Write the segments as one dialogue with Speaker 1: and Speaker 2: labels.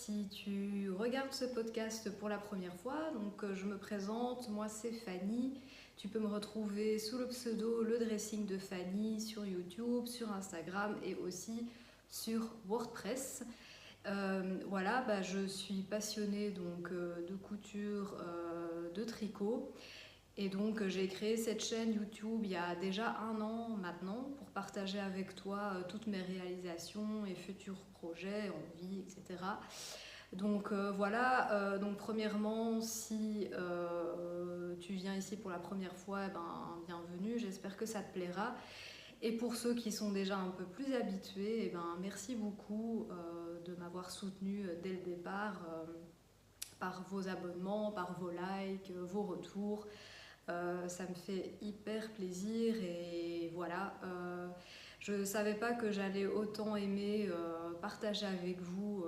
Speaker 1: si tu regardes ce podcast pour la première fois, donc je me présente, moi c'est Fanny. Tu peux me retrouver sous le pseudo Le Dressing de Fanny sur YouTube, sur Instagram et aussi sur WordPress. Je suis passionnée de couture, de tricot. Et donc j'ai créé cette chaîne YouTube il y a déjà 1 an maintenant pour partager avec toi toutes mes réalisations et futurs projets, envies, etc. Donc premièrement, si tu viens ici pour la première fois, bienvenue, j'espère que ça te plaira. Et pour ceux qui sont déjà un peu plus habitués, merci beaucoup de m'avoir soutenu dès le départ par vos abonnements, par vos likes, vos retours. Ça me fait hyper plaisir et voilà. Je ne savais pas que j'allais autant aimer partager avec vous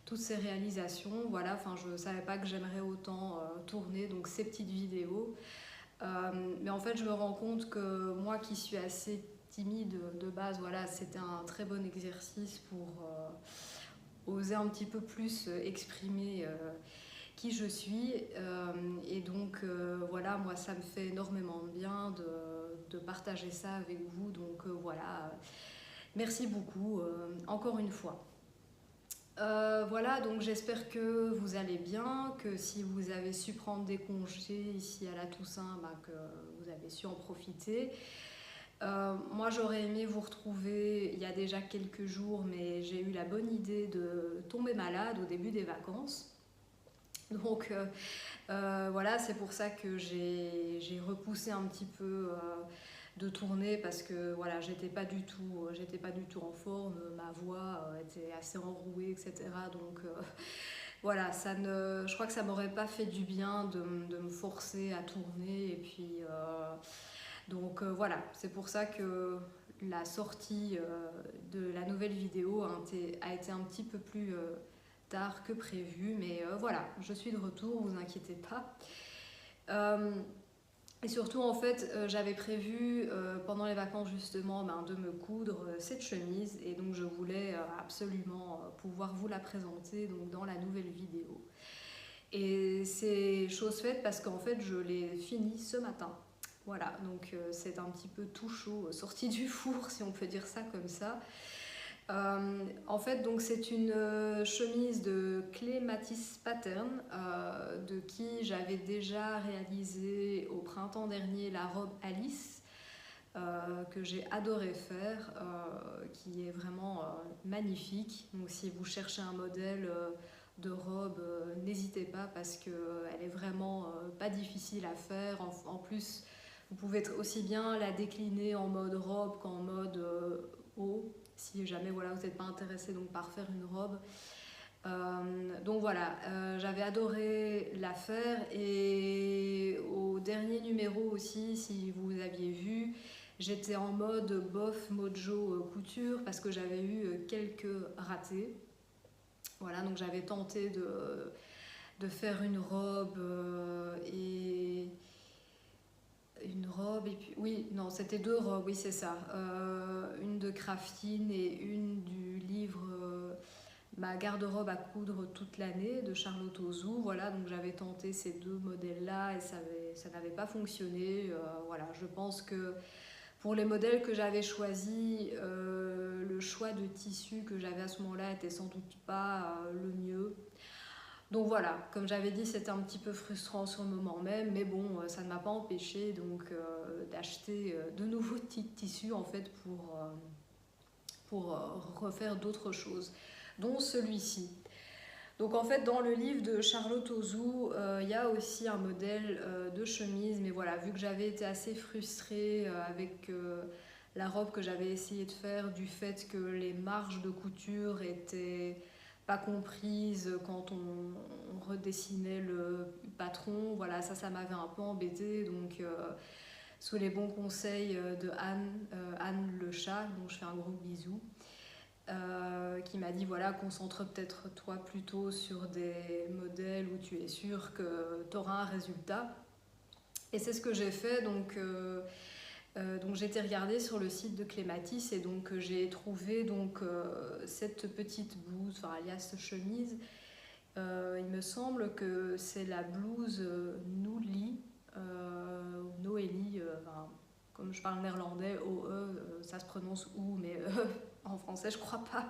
Speaker 1: toutes ces réalisations. Voilà, je ne savais pas que j'aimerais autant tourner donc, ces petites vidéos. Mais en fait, je me rends compte que moi qui suis assez timide de base, voilà, c'était un très bon exercice pour oser un petit peu plus exprimer qui je suis. Voilà, moi ça me fait énormément de bien de partager ça avec vous. Merci beaucoup encore une fois. Donc j'espère que vous allez bien, que si vous avez su prendre des congés ici à la Toussaint, que vous avez su en profiter. Moi j'aurais aimé vous retrouver il y a déjà quelques jours, mais j'ai eu la bonne idée de tomber malade au début des vacances. Donc c'est pour ça que j'ai repoussé un petit peu de tourner parce que voilà, j'étais pas du tout en forme, ma voix était assez enrouée, etc. Donc je crois que ça m'aurait pas fait du bien de me forcer à tourner. Et puis c'est pour ça que la sortie de la nouvelle vidéo a été un petit peu plus tard que prévu, mais je suis de retour, vous inquiétez pas. Et surtout en fait j'avais prévu pendant les vacances justement de me coudre cette chemise et donc je voulais absolument pouvoir vous la présenter donc, dans la nouvelle vidéo. Et c'est chose faite parce qu'en fait je l'ai fini ce matin. Voilà, donc c'est un petit peu tout chaud, sorti du four si on peut dire ça comme ça. En fait, donc c'est une chemise de Clématis Pattern de qui j'avais déjà réalisé au printemps dernier la robe Alice que j'ai adoré faire, qui est vraiment magnifique. Donc si vous cherchez un modèle de robe, n'hésitez pas parce qu'elle est vraiment pas difficile à faire. En plus, vous pouvez aussi bien la décliner en mode robe qu'en mode haut. Si jamais vous n'êtes pas intéressé par faire une robe. J'avais adoré la faire et au dernier numéro aussi, si vous aviez vu, j'étais en mode bof mojo couture parce que j'avais eu quelques ratés. Voilà, donc j'avais tenté de faire une robe et puis oui, non, c'était 2 robes, oui c'est ça, une de Craftine et une du livre Ma garde-robe à coudre toute l'année de Charlotte Ozou. Voilà, donc j'avais tenté ces 2 modèles là et ça n'avait pas fonctionné. Je pense que pour les modèles que j'avais choisis, le choix de tissu que j'avais à ce moment-là était sans doute pas le mieux. Donc voilà, comme j'avais dit, c'était un petit peu frustrant sur le moment même, mais bon, ça ne m'a pas empêché d'acheter de nouveaux tissus en fait pour refaire d'autres choses, dont celui-ci. Donc en fait, dans le livre de Charlotte Ozou, il y a aussi un modèle de chemise, mais voilà, vu que j'avais été assez frustrée avec la robe que j'avais essayé de faire, du fait que les marges de couture étaient pas comprises quand on redessinait le patron, voilà, ça m'avait un peu embêtée. Donc sous les bons conseils de Anne le chat, dont je fais un gros bisou, qui m'a dit voilà, concentre peut-être toi plutôt sur des modèles où tu es sûr que tu auras un résultat. Et c'est ce que j'ai fait. Donc Donc j'étais regardée sur le site de Clématis et donc j'ai trouvé donc cette petite blouse, enfin alias chemise. Il me semble que c'est la blouse Noeli, Noélie, enfin, comme je parle néerlandais, OE, ça se prononce OU, mais en français je crois pas.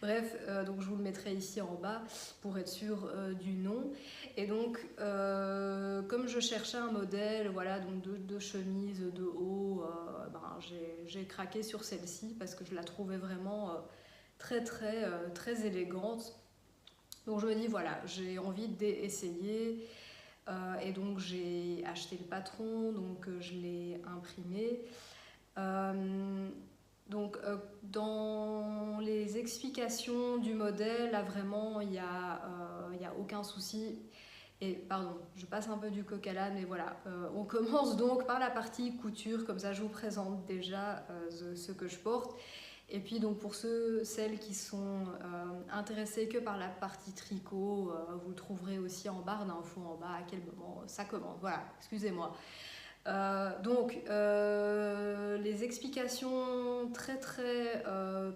Speaker 1: Bref, donc je vous le mettrai ici en bas pour être sûr du nom. Et donc, comme je cherchais un modèle, voilà, donc de chemise, de haut, j'ai craqué sur celle-ci parce que je la trouvais vraiment très élégante. Donc je me dis voilà, j'ai envie d'essayer et donc j'ai acheté le patron, donc je l'ai imprimé. Dans les explications du modèle, là vraiment il y a aucun souci. Et pardon, je passe un peu du coq à l'âne, mais voilà, on commence donc par la partie couture, comme ça je vous présente déjà ce que je porte. Et puis donc pour celles qui sont intéressées que par la partie tricot, vous le trouverez aussi en barre d'infos en bas à quel moment ça commence. Voilà, excusez-moi. Les explications très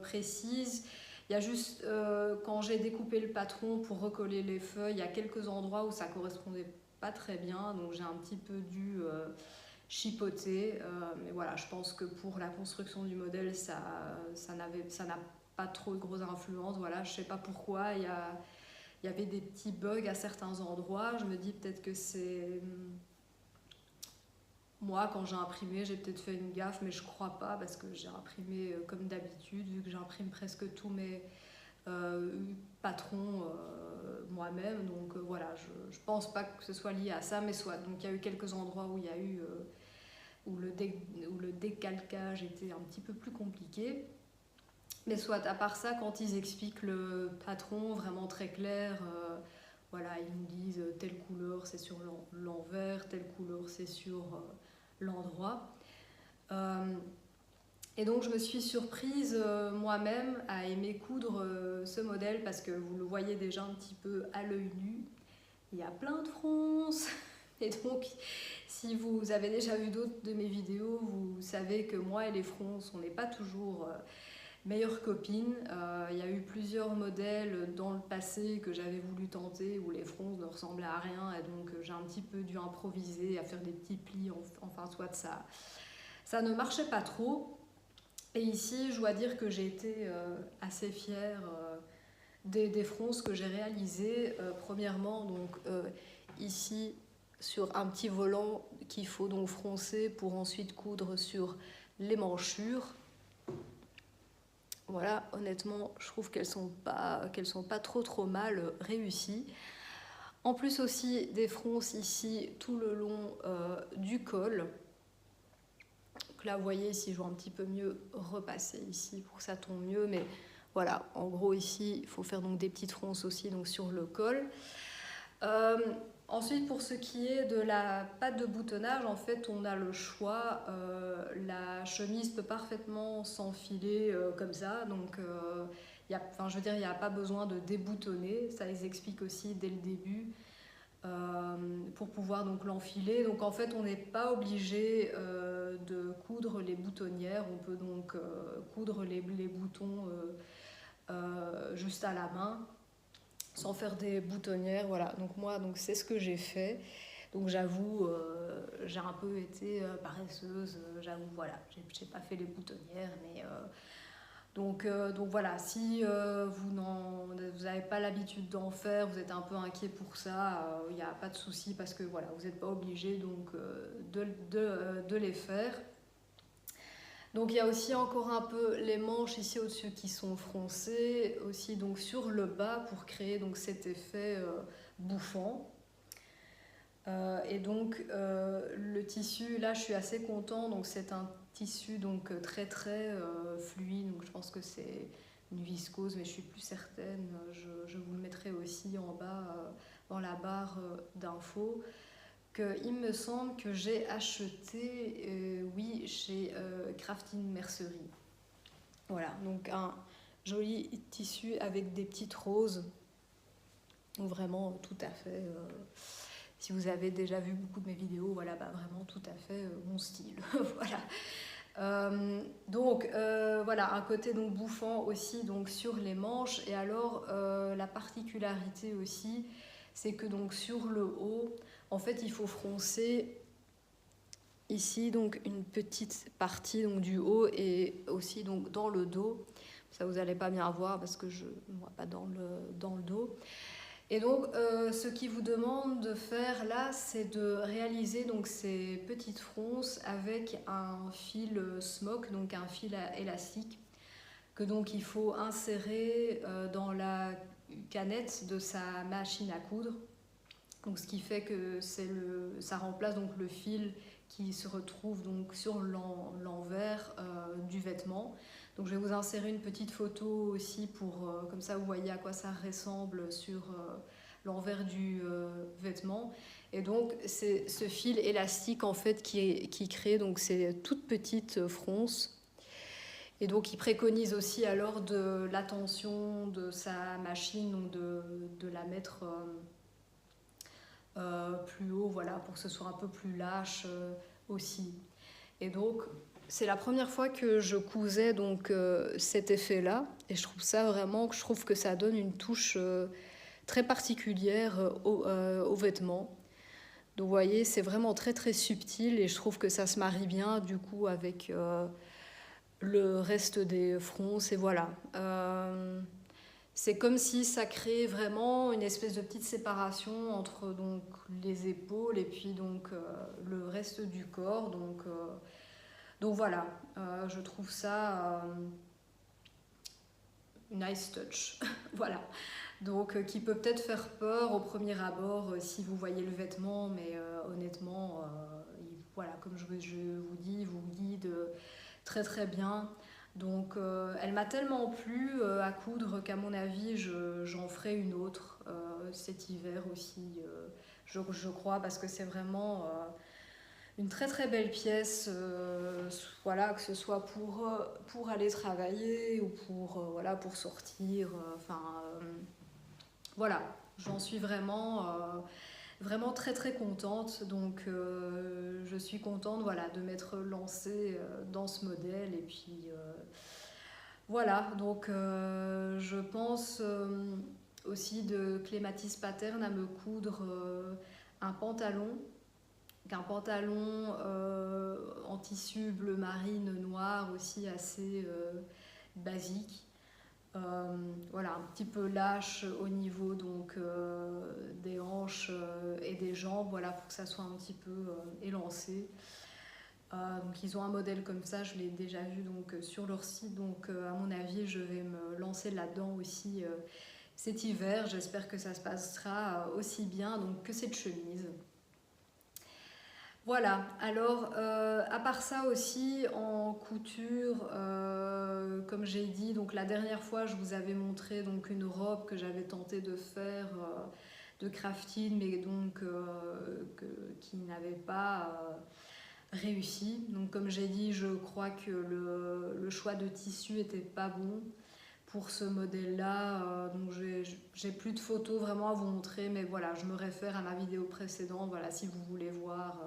Speaker 1: précises. Il y a juste quand j'ai découpé le patron pour recoller les feuilles, il y a quelques endroits où ça correspondait pas très bien, donc j'ai un petit peu dû chipoter. Mais voilà, je pense que pour la construction du modèle, ça n'a pas trop de grosse influence. Voilà, je sais pas pourquoi. Il y avait des petits bugs à certains endroits. Je me dis peut-être que c'est moi, quand j'ai imprimé, j'ai peut-être fait une gaffe, mais je crois pas parce que j'ai imprimé comme d'habitude, vu que j'imprime presque tous mes patrons moi-même. Donc voilà, je pense pas que ce soit lié à ça, mais soit. Donc il y a eu quelques endroits où il y a eu où le décalcage était un petit peu plus compliqué. Mais soit, à part ça, quand ils expliquent le patron vraiment très clair, voilà, ils nous disent telle couleur c'est sur l'envers, telle couleur c'est sur l'endroit. Et donc je me suis surprise moi-même à aimer coudre ce modèle parce que vous le voyez déjà un petit peu à l'œil nu. Il y a plein de fronces. Et donc, si vous avez déjà vu d'autres de mes vidéos, vous savez que moi et les fronces, on n'est pas toujours meilleures copines. Il y a eu plusieurs modèles dans le passé que j'avais voulu tenter où les fronces ne ressemblaient à rien et donc j'ai un petit peu dû improviser, à faire des petits plis, enfin soit ça ne marchait pas trop. Et ici, je dois dire que j'ai été assez fière des fronces que j'ai réalisées. Premièrement, donc ici, sur un petit volant qu'il faut donc froncer pour ensuite coudre sur les manchures. Voilà, honnêtement, je trouve qu'elles sont pas trop mal réussies. En plus aussi des fronces ici tout le long du col. Donc là, vous voyez, si je vois un petit peu mieux repasser ici pour que ça tombe mieux, mais voilà, en gros ici, il faut faire donc des petites fronces aussi donc sur le col. Ensuite, pour ce qui est de la patte de boutonnage, en fait, on a le choix. La chemise peut parfaitement s'enfiler comme ça, donc je veux dire, il n'y a pas besoin de déboutonner. Ça, ils expliquent aussi dès le début pour pouvoir donc l'enfiler. Donc en fait, on n'est pas obligé de coudre les boutonnières. On peut donc coudre les boutons juste à la main, sans faire des boutonnières, voilà. Donc moi, c'est ce que j'ai fait. Donc j'avoue, j'ai un peu été paresseuse. J'avoue, voilà, j'ai pas fait les boutonnières, mais donc voilà. Si vous n'avez pas l'habitude d'en faire, vous êtes un peu inquiet pour ça, il n'y a pas de souci parce que voilà, vous n'êtes pas obligé donc de les faire. Donc il y a aussi encore un peu les manches ici au-dessus qui sont froncées, aussi donc sur le bas pour créer donc cet effet bouffant. Et donc le tissu, là je suis assez content, donc c'est un tissu donc très fluide, donc je pense que c'est une viscose mais je suis plus certaine, je vous le mettrai aussi en bas dans la barre d'infos. Il me semble que j'ai acheté, oui, chez Crafting Mercerie. Voilà, donc un joli tissu avec des petites roses. Donc vraiment tout à fait, si vous avez déjà vu beaucoup de mes vidéos, voilà, vraiment tout à fait mon style. Voilà. Voilà, un côté donc bouffant aussi donc sur les manches. Et alors la particularité aussi, c'est que donc sur le haut, en fait, il faut froncer ici donc une petite partie donc du haut et aussi donc dans le dos. Ça vous allez pas bien voir parce que je ne vois pas dans le dos. Et donc, ce qui vous demande de faire là, c'est de réaliser donc ces petites fronces avec un fil smock, donc un fil élastique, que donc il faut insérer dans la canette de sa machine à coudre. Donc, ce qui fait que ça remplace donc le fil qui se retrouve donc sur l'envers du vêtement. Donc je vais vous insérer une petite photo aussi pour comme ça vous voyez à quoi ça ressemble sur l'envers du vêtement. Et donc c'est ce fil élastique en fait qui crée donc ces toutes petites fronces. Et donc il préconise aussi alors de l'attention de sa machine, donc de la mettre plus haut, voilà, pour que ce soit un peu plus lâche aussi. Et donc c'est la première fois que je cousais donc cet effet-là, et je trouve que ça donne une touche très particulière aux vêtements. Donc vous voyez, c'est vraiment très très subtil et je trouve que ça se marie bien du coup avec le reste des fronces et voilà. C'est comme si ça crée vraiment une espèce de petite séparation entre donc les épaules et puis donc le reste du corps. Donc voilà, je trouve ça nice touch. Voilà. Donc qui peut peut-être faire peur au premier abord si vous voyez le vêtement, mais honnêtement, voilà, comme je vous dis, il vous guide très très bien. Donc elle m'a tellement plu à coudre qu'à mon avis j'en ferai une autre cet hiver aussi, je crois, parce que c'est vraiment une très très belle pièce, voilà, que ce soit pour aller travailler ou voilà, pour sortir, voilà, j'en suis vraiment très très contente. Donc je suis contente, voilà, de m'être lancée dans ce modèle. Et puis voilà, donc je pense aussi de Clématis Pattern à me coudre un pantalon en tissu bleu marine noir aussi assez basique. Voilà, un petit peu lâche au niveau donc des hanches et des jambes, voilà, pour que ça soit un petit peu élancé. Donc ils ont un modèle comme ça, je l'ai déjà vu donc sur leur site, donc à mon avis je vais me lancer là-dedans aussi cet hiver. J'espère que ça se passera aussi bien donc que cette chemise. Voilà, alors à part ça aussi en couture, comme j'ai dit, donc la dernière fois je vous avais montré donc une robe que j'avais tenté de faire de crafting, mais donc qui n'avait pas réussi. Donc comme j'ai dit, je crois que le choix de tissu n'était pas bon pour ce modèle-là. Donc j'ai plus de photos vraiment à vous montrer, mais voilà, je me réfère à ma vidéo précédente. Voilà, si vous voulez voir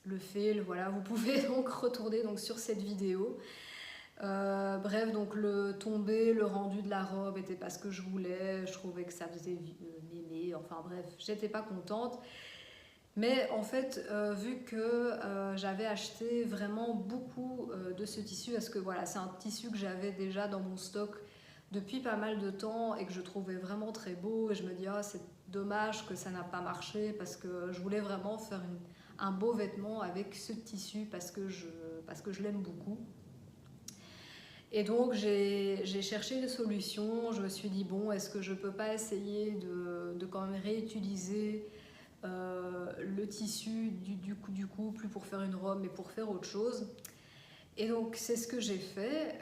Speaker 1: le fail, voilà, vous pouvez donc retourner donc sur cette vidéo. Bref, donc le tombé, le rendu de la robe était pas ce que je voulais. Je trouvais que ça faisait mémé. Enfin bref, j'étais pas contente. Mais en fait, vu que j'avais acheté vraiment beaucoup de ce tissu, parce que voilà, c'est un tissu que j'avais déjà dans mon stock depuis pas mal de temps et que je trouvais vraiment très beau, et je me dis oh, c'est dommage que ça n'a pas marché, parce que je voulais vraiment faire un beau vêtement avec ce tissu parce que je l'aime beaucoup. Et donc j'ai cherché des solutions. Je me suis dit bon, est-ce que je peux pas essayer de quand même réutiliser le tissu du coup, plus pour faire une robe mais pour faire autre chose. Et donc c'est ce que j'ai fait.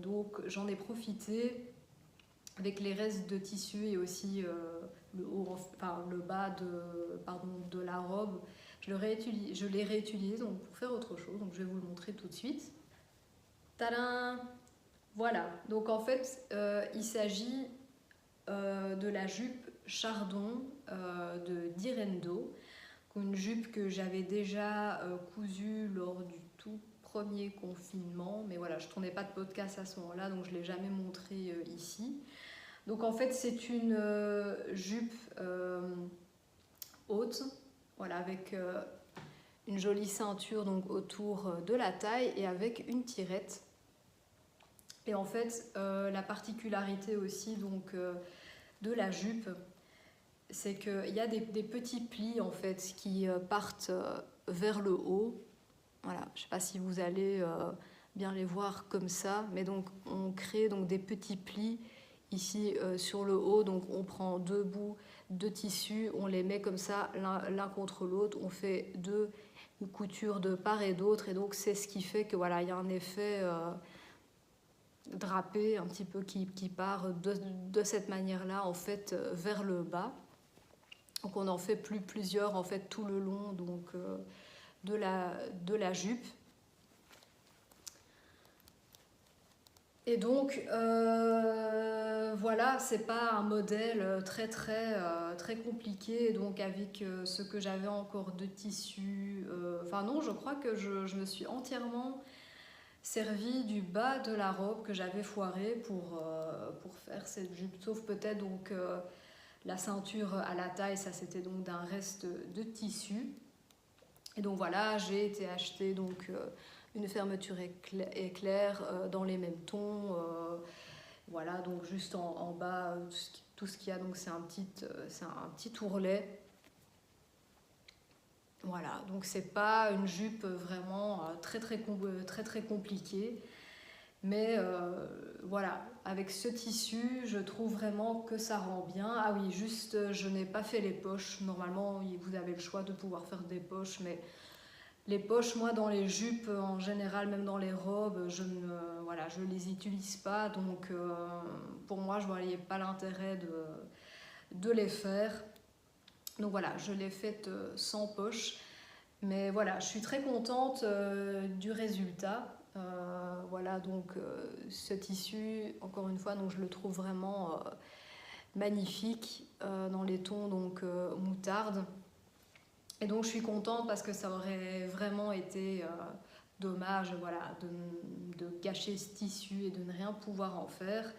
Speaker 1: Donc j'en ai profité avec les restes de tissu et aussi le bas de la robe. Je l'ai réutilisé donc, pour faire autre chose. Donc je vais vous le montrer tout de suite. Tadam! Voilà, donc en fait il s'agit de la jupe Chardon de Direndo. une jupe que j'avais déjà cousue lors du tout premier confinement, mais voilà, je tournais pas de podcast à ce moment-là, donc je l'ai jamais montré ici. Donc en fait, c'est une jupe haute, voilà, avec une jolie ceinture donc autour de la taille et avec une tirette. Et en fait, la particularité aussi donc de la jupe, c'est qu'il y a des petits plis en fait qui partent vers le haut. Voilà, je ne sais pas si vous allez bien les voir comme ça, mais donc on crée donc des petits plis ici sur le haut. Donc on prend deux bouts de tissu, on les met comme ça l'un contre l'autre, on fait deux coutures de part et d'autre, et donc c'est ce qui fait que voilà, il y a un effet drapé un petit peu qui part de cette manière-là en fait vers le bas. Donc on en fait plusieurs en fait tout le long donc de la jupe. Et donc voilà, c'est pas un modèle très compliqué, donc avec ce que j'avais encore de tissu. Enfin non, je crois que je me suis entièrement servi du bas de la robe que j'avais foirée pour faire cette jupe, sauf peut-être donc la ceinture à la taille, ça c'était donc d'un reste de tissu. Et donc voilà, j'ai été acheter donc une fermeture éclair dans les mêmes tons. Voilà, donc juste en bas, tout ce qu'il y a, donc c'est un petit ourlet. Voilà, donc c'est pas une jupe vraiment très compliquée. Mais voilà, avec ce tissu, je trouve vraiment que ça rend bien. Ah oui, juste, je n'ai pas fait les poches. Normalement, vous avez le choix de pouvoir faire des poches, mais les poches, moi, dans les jupes, en général, même dans les robes, je les utilise pas. Donc, pour moi, je ne voyais pas l'intérêt de les faire. Donc voilà, je l'ai faite sans poche. Mais voilà, je suis très contente du résultat. Voilà, donc ce tissu, encore une fois, donc je le trouve vraiment magnifique dans les tons donc moutarde. Et donc je suis contente parce que ça aurait vraiment été dommage, voilà, de gâcher ce tissu et de ne rien pouvoir en faire.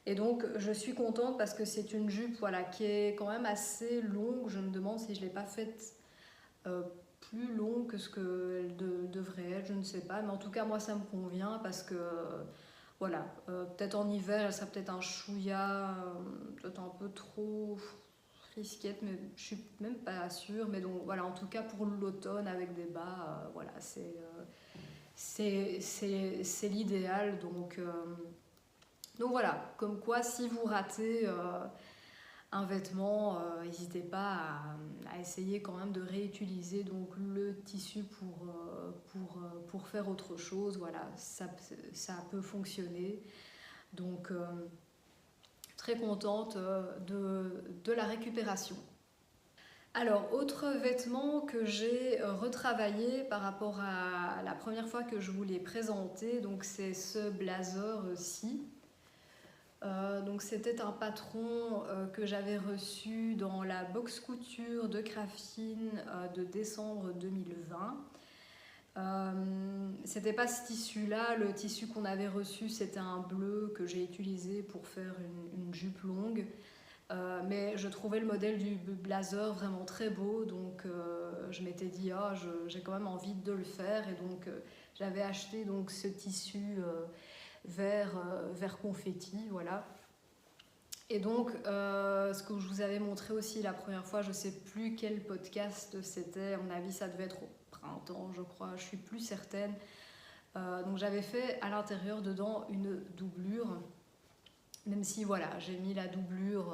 Speaker 1: Et donc je suis contente parce que c'est une jupe voilà, qui est quand même assez longue. Je me demande si je ne l'ai pas faite plus longue que ce qu'elle devrait être, je ne sais pas. Mais en tout cas, moi, ça me convient parce que, voilà, peut-être en hiver, elle serait peut-être un chouïa, peut-être un peu trop frisquette, mais je suis même pas sûre. Mais donc, voilà, en tout cas, pour l'automne, avec des bas, voilà, c'est l'idéal. Donc voilà, comme quoi, si vous ratez un vêtement, n'hésitez pas à essayer quand même de réutiliser donc le tissu pour faire autre chose. Voilà, ça peut fonctionner. Donc très contente de la récupération. Alors, autre vêtement que j'ai retravaillé par rapport à la première fois que je vous l'ai présenté, donc c'est ce blazer-ci. Donc c'était un patron que j'avais reçu dans la box couture de Craftine de décembre 2020. C'était pas ce tissu-là, le tissu qu'on avait reçu c'était un bleu que j'ai utilisé pour faire une jupe longue. Mais je trouvais le modèle du blazer vraiment très beau, donc je m'étais dit j'ai quand même envie de le faire, et donc j'avais acheté donc ce tissu vert confetti, voilà. Et donc ce que je vous avais montré aussi la première fois, je sais plus quel podcast c'était, à mon avis ça devait être au printemps je crois, je suis plus certaine. Donc j'avais fait à l'intérieur dedans une doublure, même si voilà, j'ai mis la doublure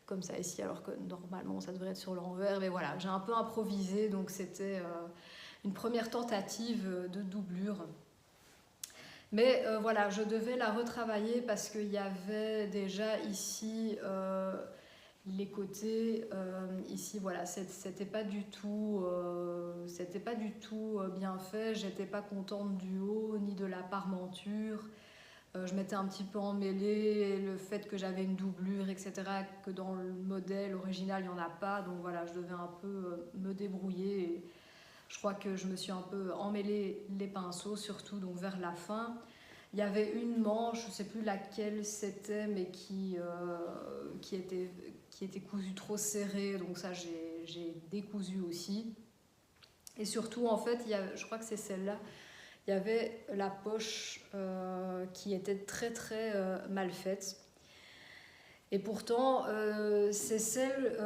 Speaker 1: comme ça ici, alors que normalement ça devrait être sur l'envers, mais voilà, j'ai un peu improvisé, donc c'était une première tentative de doublure. Mais voilà, je devais la retravailler parce qu'il y avait déjà ici les côtés, ici voilà, c'était pas du tout bien fait, j'étais pas contente du haut ni de la parmenture. Je m'étais un petit peu emmêlée, le fait que j'avais une doublure, etc., que dans le modèle original, il n'y en a pas. Donc voilà, je devais un peu me débrouiller. Et je crois que je me suis un peu emmêlé les pinceaux, surtout donc vers la fin. Il y avait une manche, je ne sais plus laquelle c'était, mais qui était cousue trop serrée. Donc ça, j'ai décousu aussi. Et surtout, en fait, je crois que c'est celle-là, il y avait la poche qui était très très mal faite. Et pourtant, c'est celle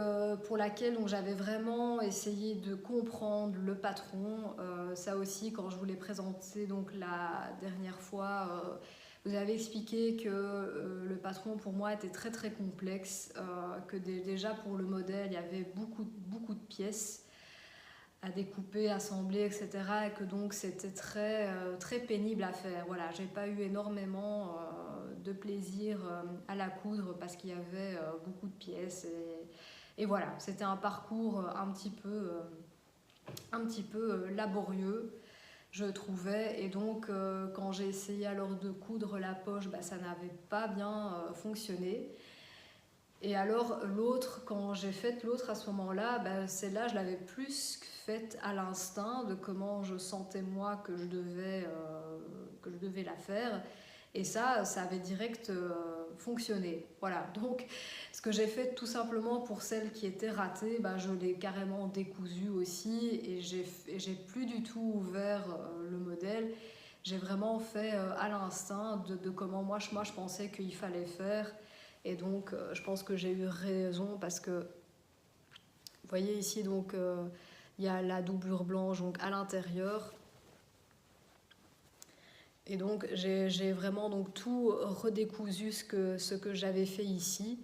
Speaker 1: pour laquelle j'avais vraiment essayé de comprendre le patron. Ça aussi, quand je vous l'ai présenté donc, la dernière fois, vous avez expliqué que le patron pour moi était très très complexe, que déjà pour le modèle, il y avait beaucoup de pièces à découper, assembler, etc. Et que donc c'était très pénible à faire. Voilà, j'ai pas eu énormément de plaisir à la coudre parce qu'il y avait beaucoup de pièces. Et voilà, c'était un parcours un petit peu laborieux, je trouvais. Et donc quand j'ai essayé alors de coudre la poche, ça n'avait pas bien fonctionné. Et alors l'autre, quand j'ai fait l'autre à ce moment-là, celle-là je l'avais plus faite à l'instinct de comment je sentais moi que je devais la faire. Et ça avait direct fonctionné. Voilà, donc ce que j'ai fait tout simplement pour celle qui était ratée, je l'ai carrément décousue aussi et j'ai plus du tout ouvert le modèle. J'ai vraiment fait à l'instinct de comment moi je pensais qu'il fallait faire. Et donc, je pense que j'ai eu raison parce que, vous voyez ici, donc, il y a la doublure blanche donc, à l'intérieur. Et donc, j'ai vraiment donc, tout redécousu ce que j'avais fait ici.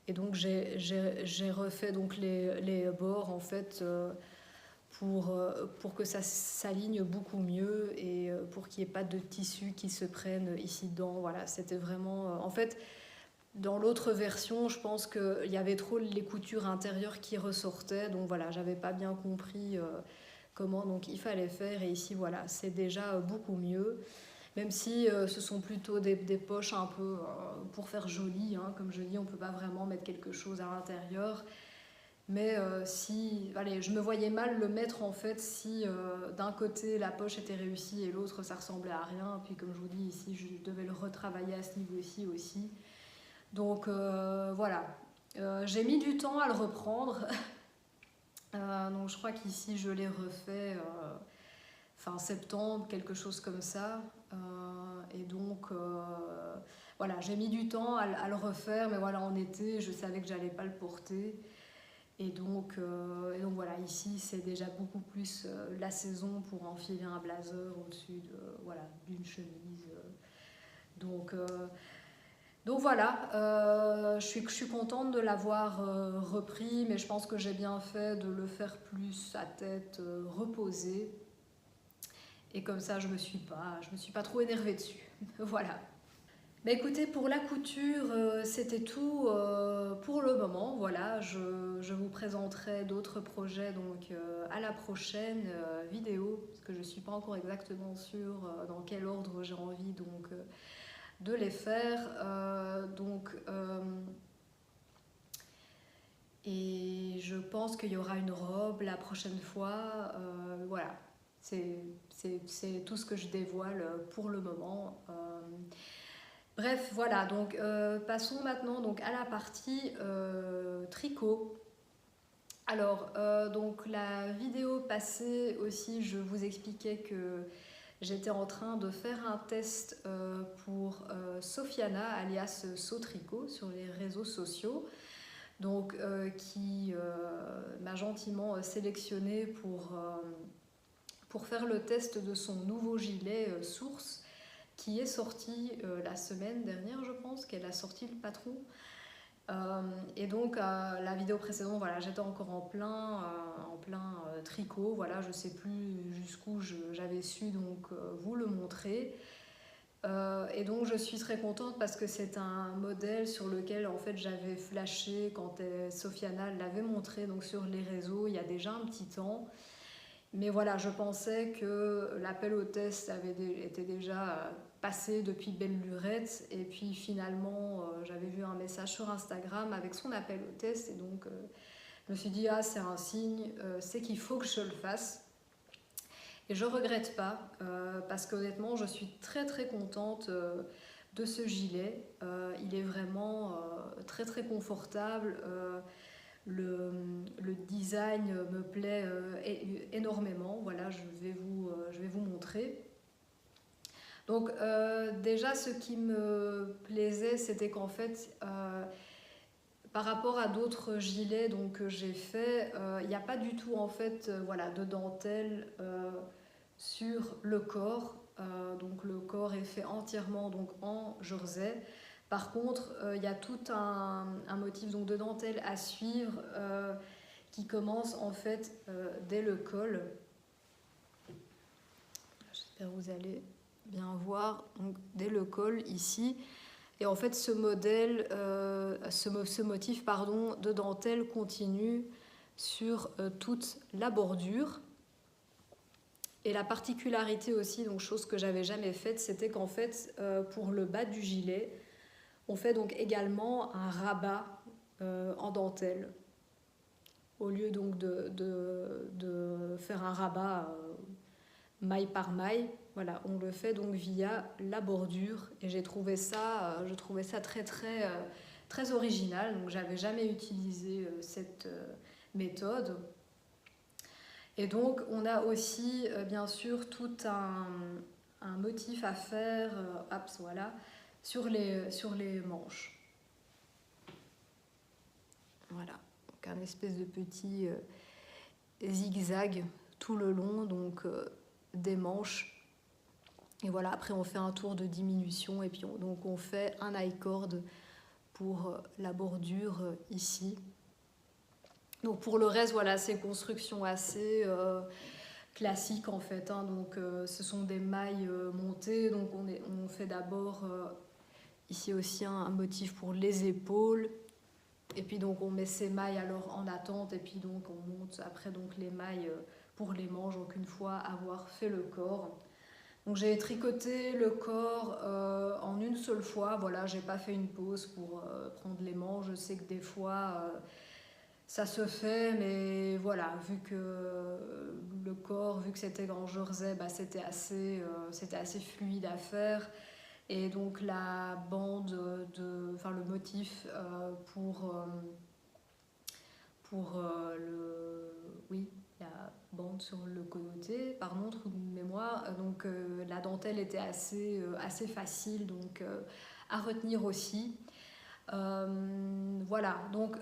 Speaker 1: Et donc, j'ai refait donc, les bords, en fait, pour que ça s'aligne beaucoup mieux et pour qu'il n'y ait pas de tissu qui se prenne ici dedans. Voilà, c'était vraiment... en fait... Dans l'autre version, je pense qu'il y avait trop les coutures intérieures qui ressortaient. Donc voilà, j'avais pas bien compris comment donc il fallait faire. Et ici, voilà, c'est déjà beaucoup mieux. Même si ce sont plutôt des poches un peu pour faire joli. Hein. Comme je dis, on peut pas vraiment mettre quelque chose à l'intérieur. Mais si, allez, je me voyais mal le mettre en fait si d'un côté la poche était réussie et l'autre ça ressemblait à rien. Puis comme je vous dis ici, je devais le retravailler à ce niveau-ci aussi. Donc voilà, j'ai mis du temps à le reprendre. Donc je crois qu'ici je l'ai refait fin septembre, quelque chose comme ça. Et donc voilà, j'ai mis du temps à le refaire, mais voilà, en été, je savais que j'allais pas le porter. Et donc voilà, ici c'est déjà beaucoup plus la saison pour enfiler un blazer au-dessus d'une chemise. Donc donc voilà, je suis contente de l'avoir repris, mais je pense que j'ai bien fait de le faire plus à tête reposée. Et comme ça, je me suis pas trop énervée dessus. Voilà. Mais écoutez, pour la couture, c'était tout pour le moment. Voilà, je vous présenterai d'autres projets donc, à la prochaine vidéo, parce que je ne suis pas encore exactement sûre dans quel ordre j'ai envie donc, de les faire. Et je pense qu'il y aura une robe la prochaine fois. Voilà, c'est tout ce que je dévoile pour le moment. Bref, voilà, donc passons maintenant donc, à la partie tricot. Alors, donc la vidéo passée aussi, je vous expliquais que j'étais en train de faire un test pour Sofiana, alias Sautricot, sur les réseaux sociaux, donc, qui m'a gentiment sélectionné pour faire le test de son nouveau gilet Source, qui est sorti la semaine dernière, je pense, qu'elle a sorti le patron. Et donc la vidéo précédente, voilà, j'étais encore en plein tricot, voilà, je sais plus jusqu'où j'avais su donc vous le montrer. Et donc je suis très contente parce que c'est un modèle sur lequel en fait j'avais flashé quand Sofiana l'avait montré donc sur les réseaux il y a déjà un petit temps. Mais voilà, je pensais que l'appel au test était déjà passé depuis belle lurette. Et puis finalement, j'avais vu un message sur Instagram avec son appel au test. Et donc, je me suis dit, ah, c'est un signe, c'est qu'il faut que je le fasse. Et je regrette pas, parce qu'honnêtement, je suis très très contente de ce gilet. Il est vraiment très très confortable. Le design me plaît énormément. Voilà, je vais vous montrer. Donc déjà, ce qui me plaisait, c'était qu'en fait, par rapport à d'autres gilets donc, que j'ai fait, il n'y a pas du tout en fait, voilà, de dentelle sur le corps. Donc le corps est fait entièrement donc, en jersey. Par contre, il y a tout un motif donc, de dentelle à suivre qui commence en fait dès le col. J'espère que vous allez bien voir. Donc, dès le col ici. Et en fait, ce modèle, ce motif pardon, de dentelle continue sur toute la bordure. Et la particularité aussi, donc chose que j'avais jamais faite, c'était qu'en fait, pour le bas du gilet, on fait donc également un rabat en dentelle. Au lieu donc de faire un rabat maille par maille, voilà, on le fait donc via la bordure. Et je trouvais ça très très très original. Donc j'avais jamais utilisé cette méthode. Et donc, on a aussi, bien sûr, tout un motif à faire voilà, sur les manches. Voilà, donc un espèce de petit zigzag tout le long donc, des manches. Et voilà, après, on fait un tour de diminution et puis donc on fait un I-cord pour la bordure ici. Donc pour le reste, voilà, c'est une construction assez classique en fait. Hein. Donc ce sont des mailles montées. Donc on fait d'abord ici aussi un motif pour les épaules. Et puis donc on met ces mailles alors en attente. Et puis donc on monte après donc les mailles pour les manches. Donc une fois avoir fait le corps. Donc j'ai tricoté le corps en une seule fois. Voilà, j'ai pas fait une pause pour prendre les manches. Je sais que des fois ça se fait, mais voilà, vu que le corps, vu que c'était en jersey, bah, c'était assez fluide à faire. Et donc la bande, le motif la bande sur le côté, pardon, trou de mémoire. Donc la dentelle était assez facile donc, à retenir aussi. Voilà, donc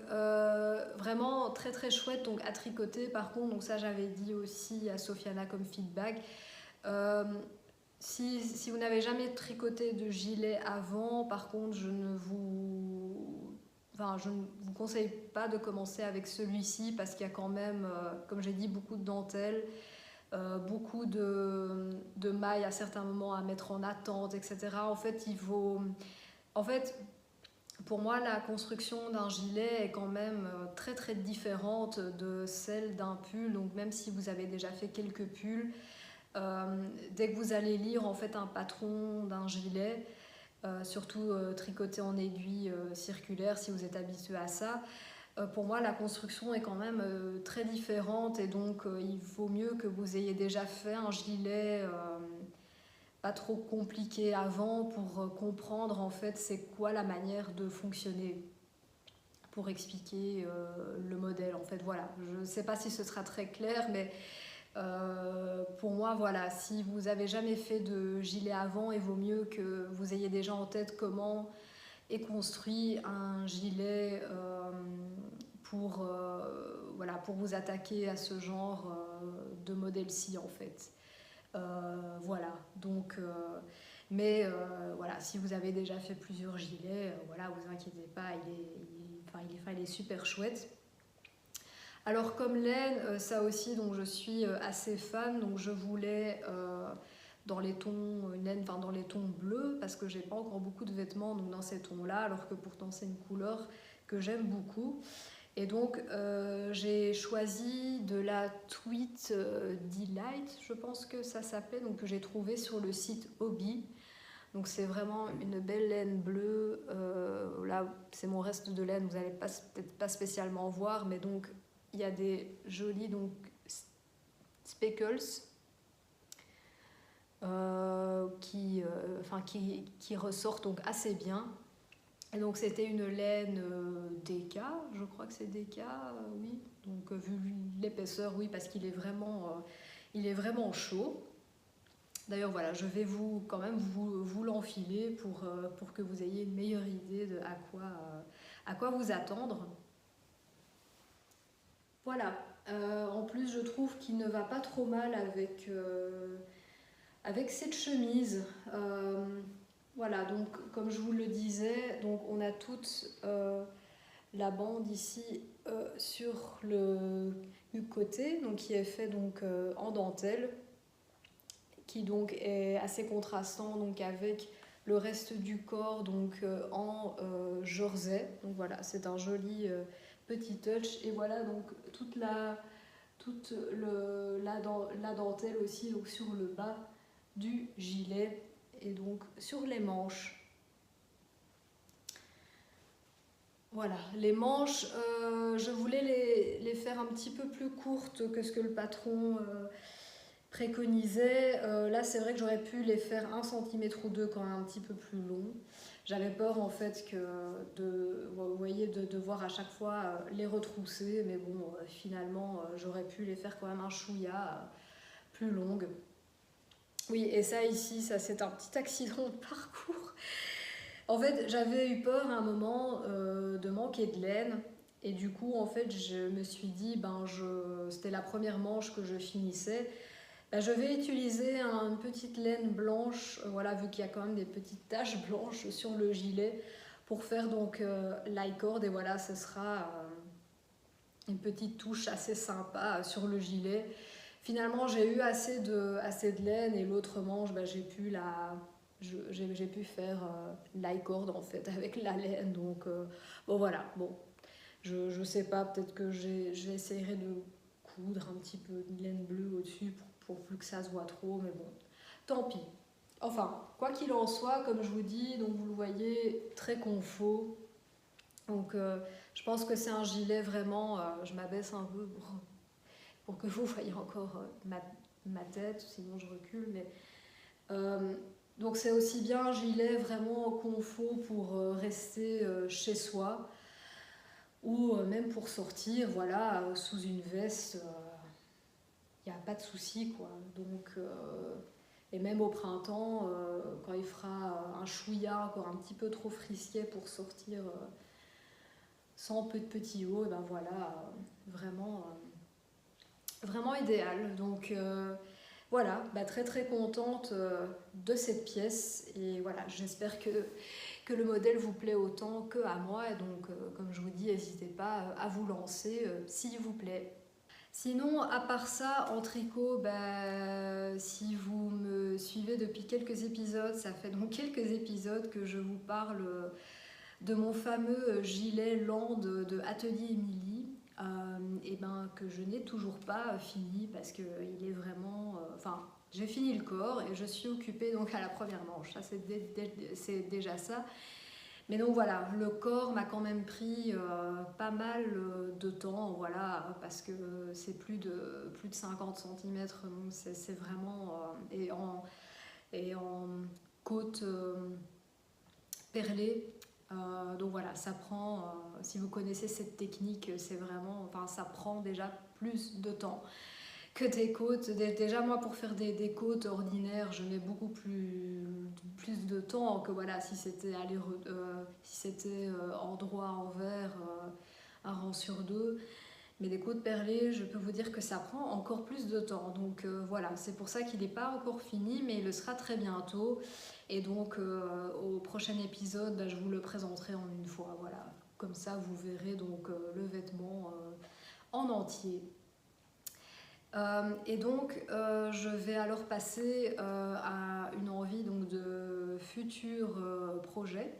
Speaker 1: vraiment très très chouette donc à tricoter. Par contre, donc ça j'avais dit aussi à Sofiana comme feedback, si vous n'avez jamais tricoté de gilet avant, par contre je ne vous conseille pas de commencer avec celui-ci parce qu'il y a quand même, comme j'ai dit, beaucoup de dentelle, beaucoup de mailles à certains moments à mettre en attente, etc. En fait, pour moi, la construction d'un gilet est quand même très très différente de celle d'un pull. Donc même si vous avez déjà fait quelques pulls, dès que vous allez lire en fait un patron d'un gilet, surtout tricoté en aiguille circulaire si vous êtes habitué à ça, pour moi la construction est quand même très différente et donc il vaut mieux que vous ayez déjà fait un gilet pas trop compliqué avant pour comprendre en fait c'est quoi la manière de fonctionner pour expliquer le modèle en fait. Voilà, je ne sais pas si ce sera très clair mais pour moi voilà, si vous avez jamais fait de gilet avant, il vaut mieux que vous ayez déjà en tête comment est construit un gilet pour vous attaquer à ce genre de modèle-ci en fait. Voilà, donc voilà, si vous avez déjà fait plusieurs gilets, voilà, vous inquiétez pas, il est super chouette. Alors comme laine, ça aussi, donc je suis assez fan, donc je voulais dans les tons laine, dans les tons bleus parce que j'ai pas encore beaucoup de vêtements donc dans ces tons-là, alors que pourtant c'est une couleur que j'aime beaucoup. Et donc j'ai choisi de la Tweed Delight, je pense que ça s'appelait, donc que j'ai trouvé sur le site Hobby. Donc c'est vraiment une belle laine bleue. Là, c'est mon reste de laine, vous n'allez peut-être pas spécialement voir, mais donc il y a des jolis donc, speckles qui ressortent donc assez bien. Et donc c'était une laine DK, je crois que c'est DK, oui. Donc vu l'épaisseur, oui, parce qu'il est vraiment chaud. D'ailleurs voilà, je vais quand même vous l'enfiler pour que vous ayez une meilleure idée de à quoi vous attendre. Voilà. En plus, je trouve qu'il ne va pas trop mal avec cette chemise. Voilà, donc comme je vous le disais, donc on a toute la bande ici sur le côté, donc qui est fait donc en dentelle, qui donc est assez contrastant donc avec le reste du corps donc en jersey. Donc voilà, c'est un joli petit touch. Et voilà donc la dentelle aussi donc sur le bas du gilet et donc sur les manches. Voilà, les manches, je voulais les faire un petit peu plus courtes que ce que le patron préconisait. Là, c'est vrai que j'aurais pu les faire 1 cm ou 2 quand même un petit peu plus long. J'avais peur en fait vous voyez, de devoir à chaque fois les retrousser, mais bon, finalement, j'aurais pu les faire quand même un chouïa plus longue. Oui, et ça ici, ça c'est un petit accident de parcours. En fait, j'avais eu peur à un moment de manquer de laine. Et du coup, en fait, je me suis dit, c'était la première manche que je finissais. Je vais utiliser une petite laine blanche, voilà, vu qu'il y a quand même des petites taches blanches sur le gilet, pour faire donc l'i-cord. Et voilà, ce sera une petite touche assez sympa sur le gilet. Finalement, j'ai eu assez de laine et l'autre manche, j'ai pu faire l'i-cord en fait avec la laine. Donc bon voilà, bon, je sais pas, peut-être que j'essaierai de coudre un petit peu de laine bleue au-dessus pour plus que ça se voit trop, mais bon, tant pis. Enfin, quoi qu'il en soit, comme je vous dis, donc vous le voyez, très confo. Donc je pense que c'est un gilet vraiment, je m'abaisse un peu pour que vous voyez encore ma tête, sinon je recule, mais donc c'est aussi bien un gilet vraiment confo pour rester chez soi, ou même pour sortir, voilà, sous une veste, il n'y a pas de souci, quoi. Donc et même au printemps, quand il fera un chouïa encore un petit peu trop frisquet pour sortir sans peu de petits hauts, et ben voilà, vraiment idéal. Donc voilà, très très contente de cette pièce, et voilà, j'espère que le modèle vous plaît autant que à moi. Et donc comme je vous dis, n'hésitez pas à vous lancer s'il vous plaît. Sinon, à part ça, en tricot, si vous me suivez depuis quelques épisodes, ça fait donc quelques épisodes que je vous parle de mon fameux gilet Land de Atelier Émilie, que je n'ai toujours pas fini parce qu'il est vraiment... j'ai fini le corps et je suis occupée donc à la première manche, ça c'est déjà ça. Mais donc voilà, le corps m'a quand même pris pas mal de temps, voilà, parce que c'est plus de 50 cm, donc c'est vraiment... et en côte perlée. Donc voilà, ça prend, si vous connaissez cette technique, c'est vraiment, ça prend déjà plus de temps que des côtes. Déjà moi, pour faire des côtes ordinaires, je mets beaucoup plus de temps que voilà, si c'était endroit envers, un rang sur deux. Mais des côtes perlées, je peux vous dire que ça prend encore plus de temps. Donc voilà, c'est pour ça qu'il n'est pas encore fini, mais il le sera très bientôt. Et donc au prochain épisode, je vous le présenterai en une fois. Voilà, comme ça vous verrez donc le vêtement en entier. Et donc je vais alors passer à une envie donc, de futurs projets.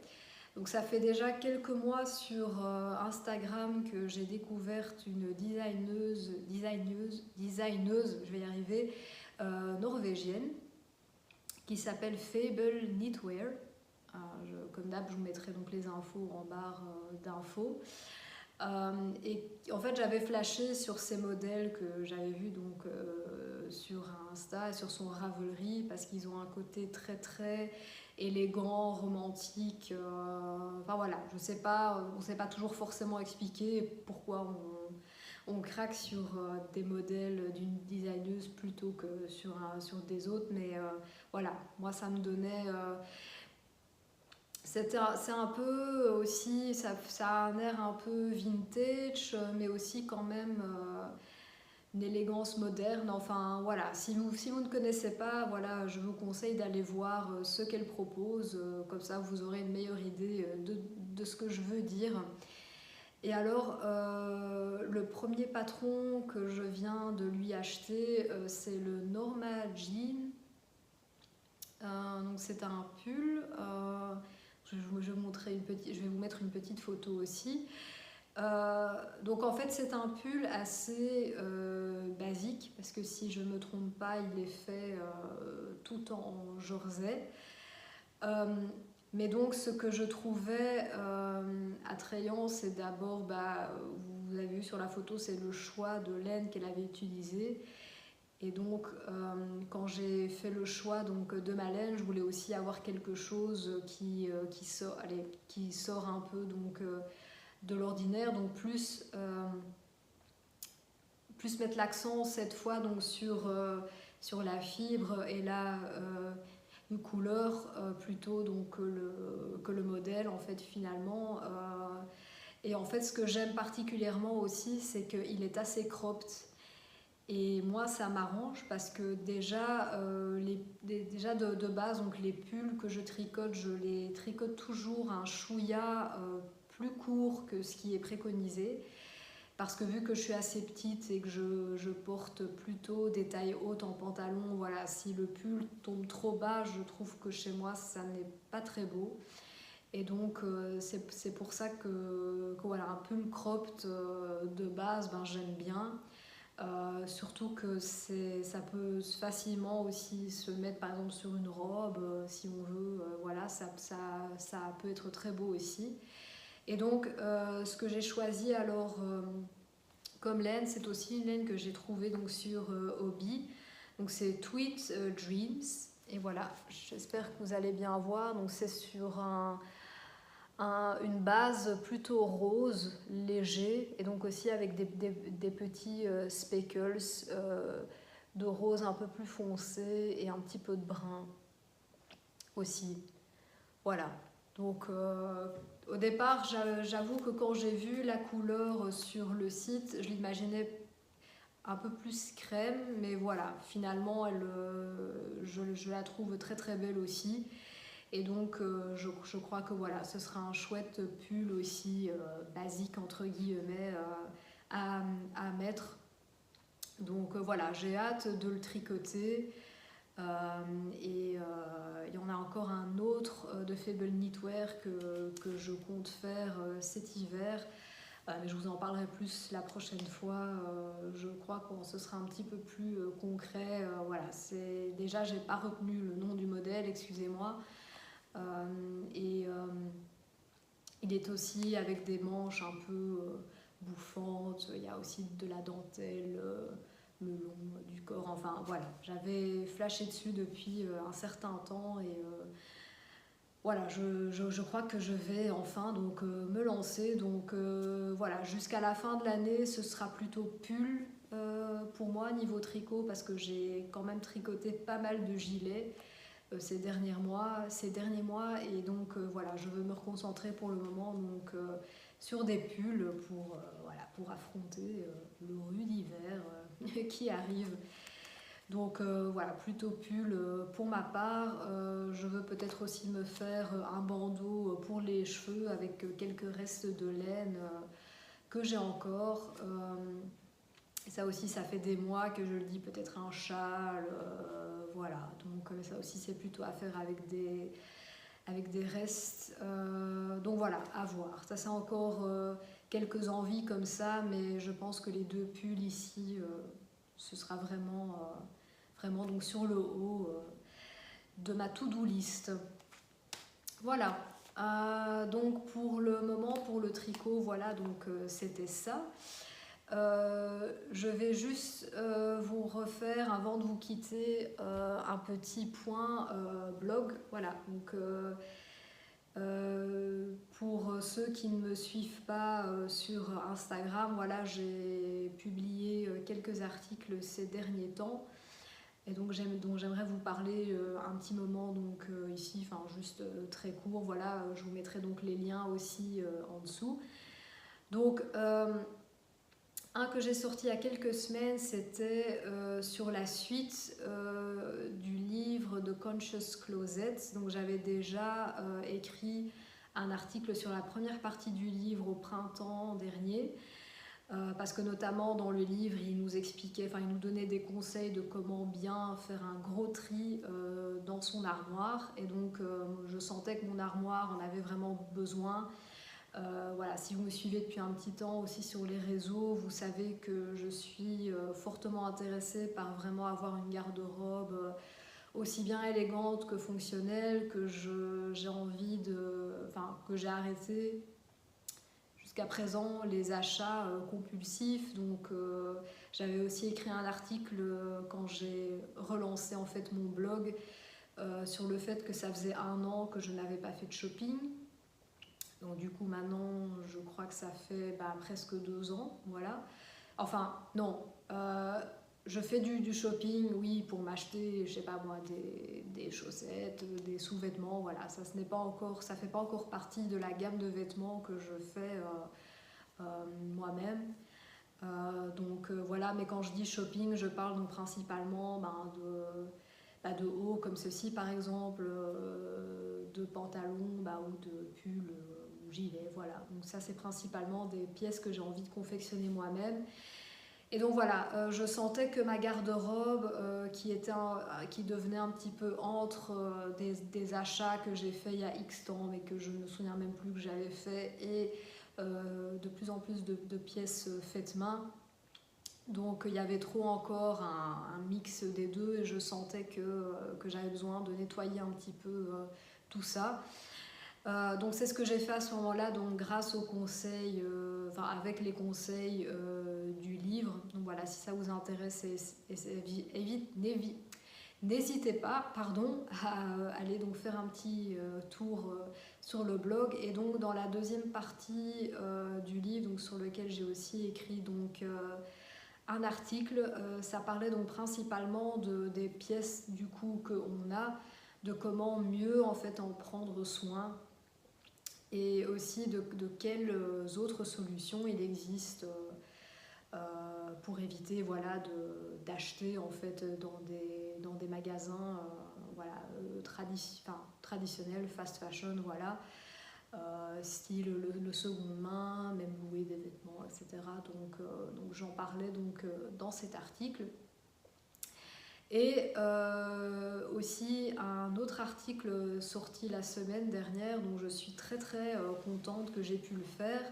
Speaker 1: Donc ça fait déjà quelques mois sur Instagram que j'ai découvert une designeuse, je vais y arriver, norvégienne, qui s'appelle Fable Knitwear. Comme d'hab, je vous mettrai donc les infos en barre d'infos. Et en fait, j'avais flashé sur ces modèles que j'avais vus donc sur Insta et sur son Ravelry parce qu'ils ont un côté très très élégant, romantique. Enfin voilà, je sais pas, on ne sait pas toujours forcément expliquer pourquoi on craque sur des modèles d'une designeuse plutôt que sur des autres, mais voilà, moi ça me donnait. C'est un peu aussi, ça a un air un peu vintage, mais aussi quand même une élégance moderne. Enfin voilà, si vous ne connaissez pas, voilà, je vous conseille d'aller voir ce qu'elle propose, comme ça vous aurez une meilleure idée de ce que je veux dire. Et alors, le premier patron que je viens de lui acheter, c'est le Norma Jean. Donc c'est un pull. Je vais vous mettre une petite photo aussi. Donc en fait c'est un pull assez basique parce que si je ne me trompe pas il est fait tout en jersey. Mais donc ce que je trouvais attrayant, c'est d'abord, vous avez vu sur la photo, c'est le choix de laine qu'elle avait utilisé. Et donc quand j'ai fait le choix donc, de ma laine, je voulais aussi avoir quelque chose qui sort un peu donc, de l'ordinaire, donc plus mettre l'accent cette fois donc, sur la fibre et là une couleur plutôt donc, que le modèle en fait finalement. Et en fait ce que j'aime particulièrement aussi, c'est qu'il est assez cropped. Et moi ça m'arrange parce que déjà, déjà de base donc les pulls que je tricote, je les tricote toujours un chouïa plus court que ce qui est préconisé. Parce que vu que je suis assez petite et que je porte plutôt des tailles hautes en pantalon, voilà, si le pull tombe trop bas, je trouve que chez moi ça n'est pas très beau. Et donc c'est pour ça que voilà, un pull cropped de base, j'aime bien. Surtout que ça peut facilement aussi se mettre par exemple sur une robe si on veut, voilà, ça peut être très beau aussi. Et donc ce que j'ai choisi alors comme laine, c'est aussi une laine que j'ai trouvée donc, sur Hobby. Donc c'est Tweed Dreams. Et voilà, j'espère que vous allez bien voir. Donc c'est sur une base plutôt rose, léger, et donc aussi avec des petits speckles de rose un peu plus foncé et un petit peu de brun aussi. Voilà. Donc au départ, j'avoue que quand j'ai vu la couleur sur le site, je l'imaginais un peu plus crème, mais voilà, finalement, je la trouve très très belle aussi. Et donc, je crois que voilà, ce sera un chouette pull aussi basique, entre guillemets, à mettre. Donc voilà, j'ai hâte de le tricoter. Et il y en a encore un autre de Fable Knitwear que je compte faire cet hiver. Mais je vous en parlerai plus la prochaine fois. Je crois que ce sera un petit peu plus concret. Voilà, déjà, j'ai pas retenu le nom du modèle, excusez-moi. Et il est aussi avec des manches un peu bouffantes. Il y a aussi de la dentelle le long du corps. Enfin voilà, j'avais flashé dessus depuis un certain temps et voilà, je crois que je vais enfin donc me lancer. Donc voilà, jusqu'à la fin de l'année, ce sera plutôt pull pour moi niveau tricot parce que j'ai quand même tricoté pas mal de gilets ces derniers mois et donc voilà, je veux me reconcentrer pour le moment donc sur des pulls pour affronter le rude hiver qui arrive. Donc voilà, plutôt pull pour ma part. Je veux peut-être aussi me faire un bandeau pour les cheveux avec quelques restes de laine que j'ai encore. Et ça aussi, ça fait des mois que je le dis, peut-être un châle. Voilà, donc ça aussi, c'est plutôt à faire avec des restes. Donc voilà, à voir. Ça, c'est encore quelques envies comme ça, mais je pense que les deux pulls ici, ce sera vraiment donc sur le haut. de ma to-do list. Voilà. Donc pour le moment, pour le tricot, voilà, donc c'était ça. Je vais juste vous refaire, avant de vous quitter, un petit point blog. Voilà, donc pour ceux qui ne me suivent pas sur Instagram, voilà, j'ai publié quelques articles ces derniers temps. Et donc j'aimerais vous parler un petit moment donc ici, enfin juste très court, voilà, je vous mettrai donc les liens aussi en dessous. Donc un que j'ai sorti il y a quelques semaines, c'était sur la suite du livre de Conscious Closet. Donc j'avais déjà écrit un article sur la première partie du livre au printemps dernier. Parce que notamment dans le livre, il nous expliquait, enfin il nous donnait des conseils de comment bien faire un gros tri dans son armoire. Et donc je sentais que mon armoire en avait vraiment besoin. Voilà, si vous me suivez depuis un petit temps aussi sur les réseaux, vous savez que je suis fortement intéressée par vraiment avoir une garde-robe aussi bien élégante que fonctionnelle, que j'ai envie de, enfin que j'ai arrêté jusqu'à présent les achats compulsifs. Donc j'avais aussi écrit un article quand j'ai relancé en fait mon blog sur le fait que ça faisait 1 an que je n'avais pas fait de shopping. Donc du coup maintenant je crois que ça fait presque 2 ans, voilà. Enfin non, je fais du shopping, oui, pour m'acheter, je sais pas moi, des chaussettes, des sous-vêtements, voilà. Ça fait pas encore partie de la gamme de vêtements que je fais moi-même. Donc voilà, mais quand je dis shopping, je parle donc principalement de hauts comme ceci par exemple, de pantalons ou de pulls ou gilets, voilà. Donc ça c'est principalement des pièces que j'ai envie de confectionner moi-même. Et donc voilà, je sentais que ma garde-robe qui devenait un petit peu entre des achats que j'ai fait il y a X temps mais que je ne me souviens même plus que j'avais fait, et de plus en plus de pièces faites main. Donc il y avait trop encore un mix des deux et je sentais que j'avais besoin de nettoyer un petit peu tout ça. Donc c'est ce que j'ai fait à ce moment-là, donc grâce aux conseils, avec les conseils du livre. Donc voilà, si ça vous intéresse, n'hésitez pas, à aller donc faire un petit tour sur le blog. Et donc dans la deuxième partie du livre, donc sur lequel j'ai aussi écrit donc un article, ça parlait donc principalement des pièces du coup qu'on a, de comment mieux en fait en prendre soin, et aussi de quelles autres solutions il existe pour éviter voilà, d'acheter en fait dans des magasins traditionnels, fast fashion, voilà, style le seconde main, même louer des vêtements, etc. Donc j'en parlais donc, dans cet article. Et aussi un autre article sorti la semaine dernière, dont je suis très très contente que j'ai pu le faire.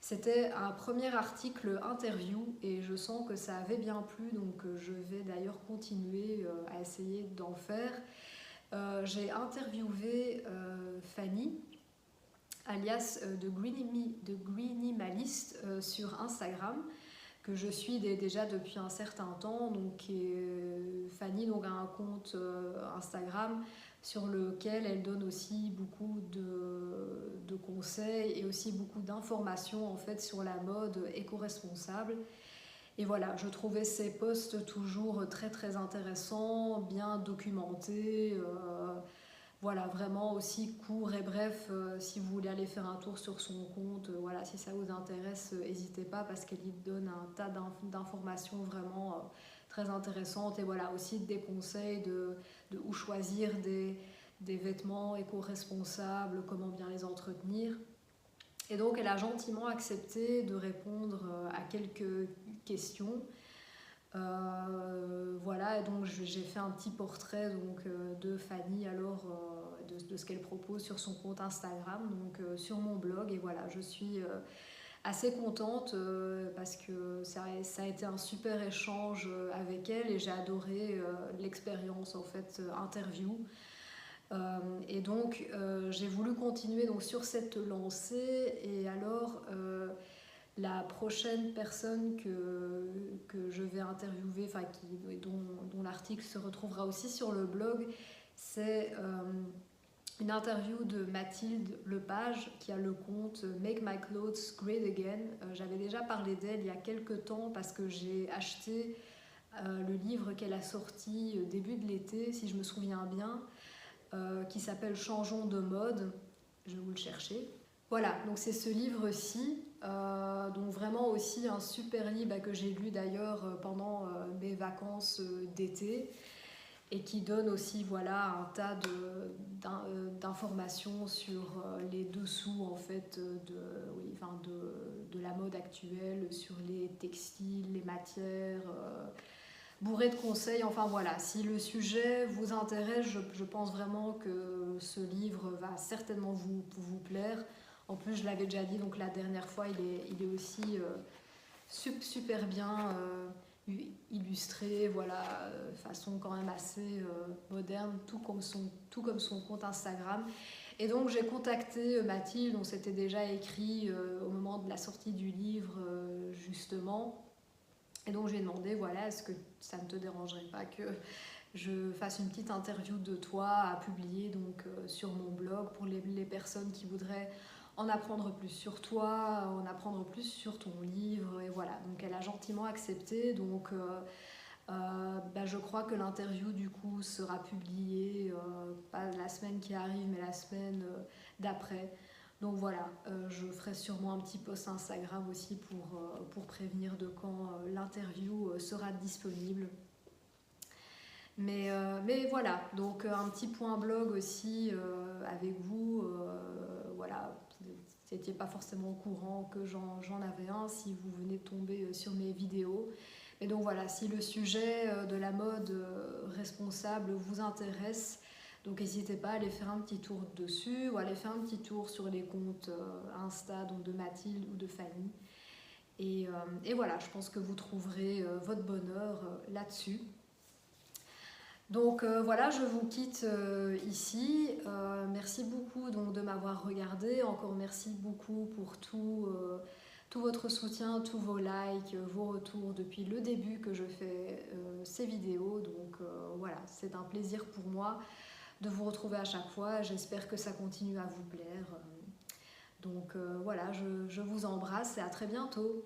Speaker 1: C'était un premier article interview et je sens que ça avait bien plu, donc je vais d'ailleurs continuer à essayer d'en faire. J'ai interviewé Fanny, alias de Greenimalist, sur Instagram, que je suis déjà depuis un certain temps. Donc Fanny donc, a un compte Instagram sur lequel elle donne aussi beaucoup de conseils et aussi beaucoup d'informations en fait sur la mode éco-responsable. Et voilà, je trouvais ces posts toujours très très intéressants, bien documentés, voilà, vraiment aussi court et bref. Si vous voulez aller faire un tour sur son compte, voilà, si ça vous intéresse, n'hésitez pas, parce qu'elle y donne un tas d'informations vraiment très intéressantes, et voilà, aussi des conseils de où choisir des vêtements éco-responsables, comment bien les entretenir. Et donc elle a gentiment accepté de répondre à quelques questions. Voilà, et donc j'ai fait un petit portrait donc, de Fanny, alors de ce qu'elle propose sur son compte Instagram, donc sur mon blog. Et voilà, je suis assez contente parce que ça a été un super échange avec elle, et j'ai adoré l'expérience en fait interview. Et donc j'ai voulu continuer donc, sur cette lancée. Et alors la prochaine personne que je vais interviewer, dont l'article se retrouvera aussi sur le blog, c'est une interview de Mathilde Lepage qui a le compte Make My Clothes Great Again. J'avais déjà parlé d'elle il y a quelques temps parce que j'ai acheté le livre qu'elle a sorti début de l'été, si je me souviens bien, qui s'appelle Changeons de mode. Je vais vous le chercher. Voilà, donc c'est ce livre-ci, donc vraiment aussi un super livre que j'ai lu d'ailleurs pendant mes vacances d'été, et qui donne aussi voilà, un tas d'informations sur les dessous en fait, de la mode actuelle, sur les textiles, les matières, bourré de conseils. Enfin voilà, si le sujet vous intéresse, je pense vraiment que ce livre va certainement vous plaire. En plus, je l'avais déjà dit donc la dernière fois, il est aussi super bien illustré, voilà, façon quand même assez moderne, tout comme son compte Instagram. Et donc j'ai contacté Mathilde, on s'était déjà écrit au moment de la sortie du livre justement. Et donc je lui ai demandé, voilà, est-ce que ça ne te dérangerait pas que je fasse une petite interview de toi à publier donc, sur mon blog pour les personnes qui voudraient en apprendre plus sur toi, en apprendre plus sur ton livre. Et voilà, donc elle a gentiment accepté. Donc je crois que l'interview du coup sera publiée, pas la semaine qui arrive, mais la semaine d'après. Donc voilà, je ferai sûrement un petit post Instagram aussi pour prévenir de quand l'interview sera disponible. Mais voilà, donc un petit point blog aussi avec vous. Voilà, vous n'étiez pas forcément au courant que j'en avais un si vous venez de tomber sur mes vidéos. Et donc voilà, si le sujet de la mode responsable vous intéresse, donc n'hésitez pas à aller faire un petit tour dessus ou à aller faire un petit tour sur les comptes Insta donc de Mathilde ou de Fanny. Et voilà, je pense que vous trouverez votre bonheur là-dessus. Donc voilà, je vous quitte ici. Merci beaucoup donc, de m'avoir regardé. Encore merci beaucoup pour tout votre soutien, tous vos likes, vos retours depuis le début que je fais ces vidéos. Donc voilà, c'est un plaisir pour moi de vous retrouver à chaque fois. J'espère que ça continue à vous plaire. Donc voilà, je vous embrasse et à très bientôt.